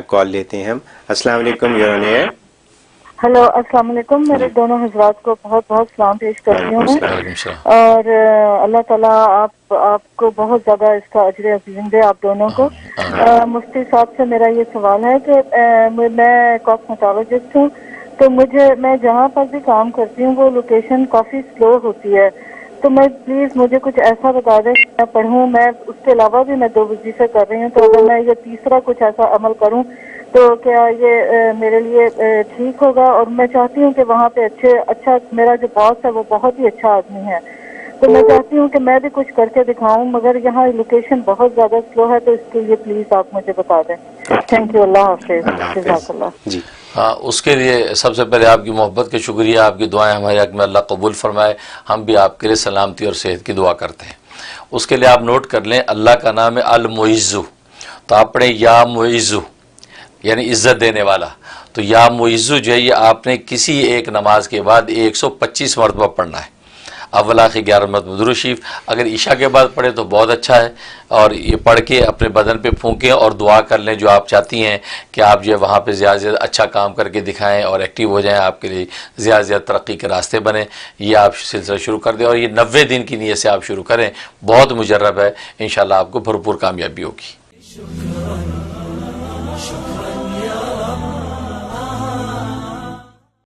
کال لیتے ہیں ہم. السلام علیکم، یور آن ایئر. ہیلو، السلام علیکم. میرے دونوں حضرات کو بہت بہت سلام پیش کرتی ہوں میں، اور اللہ تعالیٰ آپ کو بہت زیادہ اس کا اجر عظیم دے، آپ دونوں کو. مفتی صاحب سے میرا یہ سوال ہے کہ میں کاسمیٹولوجسٹ ہوں، تو میں جہاں پر بھی کام کرتی ہوں وہ لوکیشن کافی سلو ہوتی ہے، تو میں پلیز مجھے کچھ ایسا بتا دیں کہ میں پڑھوں. میں اس کے علاوہ بھی میں 2 وظیفے کر رہی ہوں، تو اگر میں یہ تیسرا کچھ ایسا عمل کروں تو کیا یہ میرے لیے ٹھیک ہوگا؟ اور میں چاہتی ہوں کہ وہاں پہ اچھا میرا جو باس ہے وہ بہت ہی اچھا آدمی ہے، تو میں چاہتی ہوں کہ میں بھی کچھ کر کے دکھاؤں، مگر یہاں لوکیشن بہت زیادہ سلو ہے، تو اس کے لیے پلیز آپ مجھے بتا دیں. Thank you. اللہ حافظ. جزاک اللہ. جی ہاں، اس کے لیے سب سے پہلے آپ کی محبت کا شکریہ، آپ کی دعائیں ہمارے حق میں اللہ قبول فرمائے. ہم بھی آپ کے لیے سلامتی اور صحت کی دعا کرتے ہیں. اس کے لیے آپ نوٹ کر لیں، اللہ کا نام ہے المعز، تو آپ پڑھیں یا معز، یعنی عزت دینے والا. تو یا معز جو ہے یہ آپ نے کسی ایک نماز کے بعد 125 مرتبہ پڑھنا ہے. اول آخر 11 مرتبہ درود شریف. اگر عشاء کے بعد پڑھیں تو بہت اچھا ہے، اور یہ پڑھ کے اپنے بدن پہ پھونکیں اور دعا کر لیں جو آپ چاہتی ہیں کہ آپ جو ہے وہاں پہ زیادہ سے زیادہ اچھا کام کر کے دکھائیں اور ایکٹیو ہو جائیں، آپ کے لیے زیادہ سے زیادہ ترقی کے راستے بنیں. یہ آپ سلسلہ شروع کر دیں، اور یہ 90 دن کی نیت سے آپ شروع کریں. بہت مجرب ہے، انشاءاللہ آپ کو بھرپور کامیابی ہوگی.